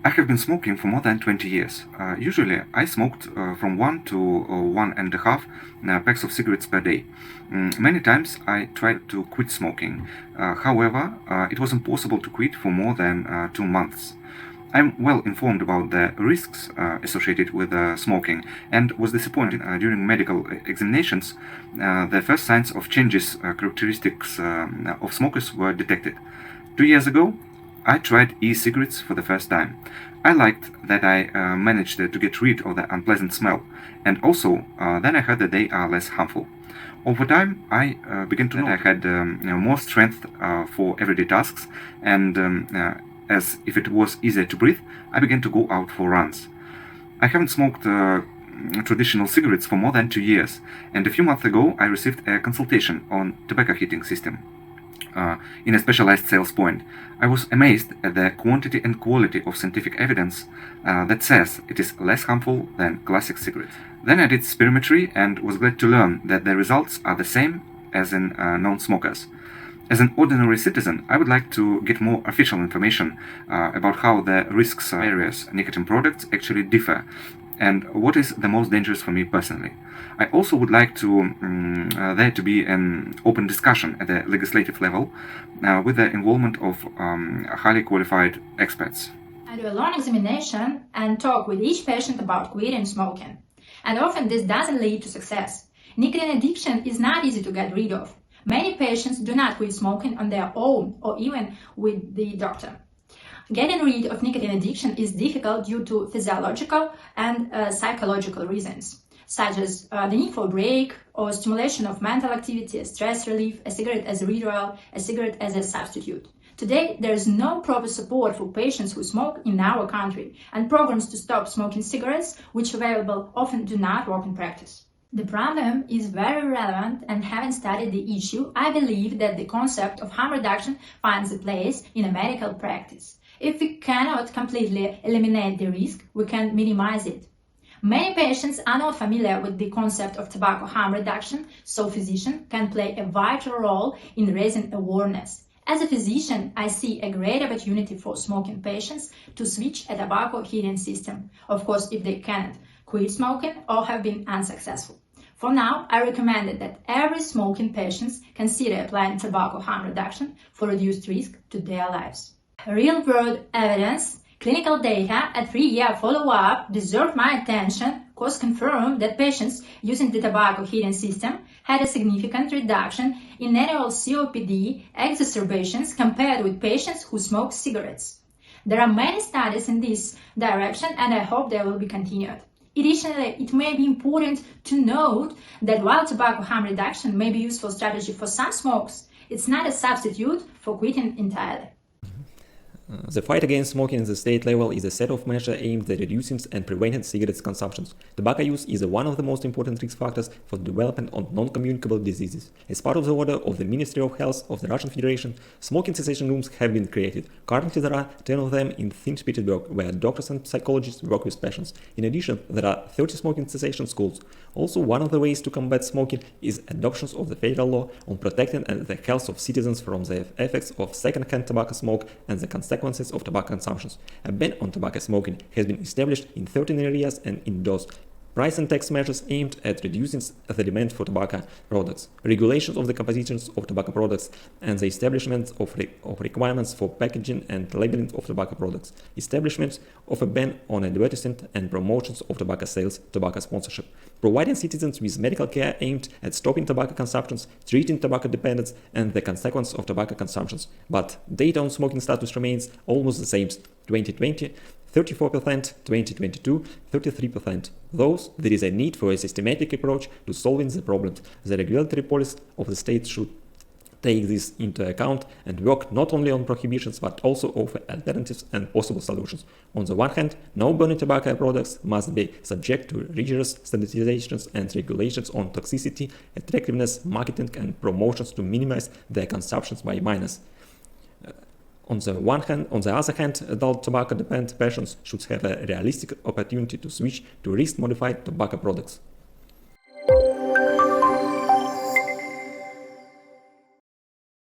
I have been smoking for more than 20 years. Usually, I smoked from 1 to 1.5 packs of cigarettes per day. Many times, I tried to quit smoking. However, it was impossible to quit for more than 2 months. I'm well informed about the risks associated with smoking and was disappointed during medical examinations. The first signs of changes characteristics of smokers were detected. 2 years ago, I tried e-cigarettes for the first time. I liked that I managed to get rid of the unpleasant smell, and also then I heard that they are less harmful. Over time, I began to know I had more strength for everyday tasks, and as if it was easier to breathe, I began to go out for runs. I haven't smoked traditional cigarettes for more than 2 years, and a few months ago I received a consultation on tobacco heating system in a specialized sales point. I was amazed at the quantity and quality of scientific evidence that says it is less harmful than classic cigarettes. Then I did spirometry and was glad to learn that the results are the same as in non-smokers. As an ordinary citizen, I would like to get more official information about how the risks of various nicotine products actually differ and what is the most dangerous for me personally. I also would like to there to be an open discussion at the legislative level with the involvement of highly qualified experts. I do a long examination and talk with each patient about quitting smoking. And often this doesn't lead to success. Nicotine addiction is not easy to get rid of. Many patients do not quit smoking on their own or even with the doctor. Getting rid of nicotine addiction is difficult due to physiological and psychological reasons, such as the need for a break or stimulation of mental activity, stress relief, a cigarette as a withdrawal, a cigarette as a substitute. Today, there is no proper support for patients who smoke in our country, and programs to stop smoking cigarettes, which are available, often do not work in practice. The problem is very relevant, and having studied the issue, I believe that the concept of harm reduction finds a place in a medical practice. If we cannot completely eliminate the risk, we can minimize it. Many patients are not familiar with the concept of tobacco harm reduction, so physicians can play a vital role in raising awareness. As a physician, I see a great opportunity for smoking patients to switch a tobacco heating system, of course if they cannot quit smoking or have been unsuccessful. For now, I recommend that every smoking patient consider applying tobacco harm reduction for reduced risk to their lives. Real-world evidence, clinical data and 3-year follow-up deserve my attention because confirm that patients using the tobacco heating system had a significant reduction in annual COPD exacerbations compared with patients who smoke cigarettes. There are many studies in this direction and I hope they will be continued. Additionally, it may be important to note that while tobacco harm reduction may be a useful strategy for some smokers, it's not a substitute for quitting entirely. The fight against smoking at the state level is a set of measures aimed at reducing and preventing cigarette consumption. Tobacco use is one of the most important risk factors for the development of non-communicable diseases. As part of the order of the Ministry of Health of the Russian Federation, smoking cessation rooms have been created. Currently there are 10 of them in St. Petersburg, where doctors and psychologists work with patients. In addition, there are 30 smoking cessation schools. Also, one of the ways to combat smoking is adoption of the federal law on protecting the health of citizens from the effects of second-hand tobacco smoke and the consequences of tobacco consumption. A ban on tobacco smoking has been established in 13 areas and endorsed. Price and tax measures aimed at reducing the demand for tobacco products, regulations of the compositions of tobacco products, and the establishment of requirements for packaging and labeling of tobacco products, establishment of a ban on advertising and promotions of tobacco sales, tobacco sponsorship, providing citizens with medical care aimed at stopping tobacco consumptions, treating tobacco dependence, and the consequence of tobacco consumptions. But data on smoking status remains almost the same. 2020, 34%, 2022, 33%. Thus, there is a need for a systematic approach to solving the problems. The regulatory policy of the state should take this into account and work not only on prohibitions but also offer alternatives and possible solutions. On the one hand, no burning tobacco products must be subject to rigorous standardizations and regulations on toxicity, attractiveness, marketing and promotions to minimize their consumptions by minors. On the other hand, adult tobacco-dependent patients should have a realistic opportunity to switch to risk-modified tobacco products.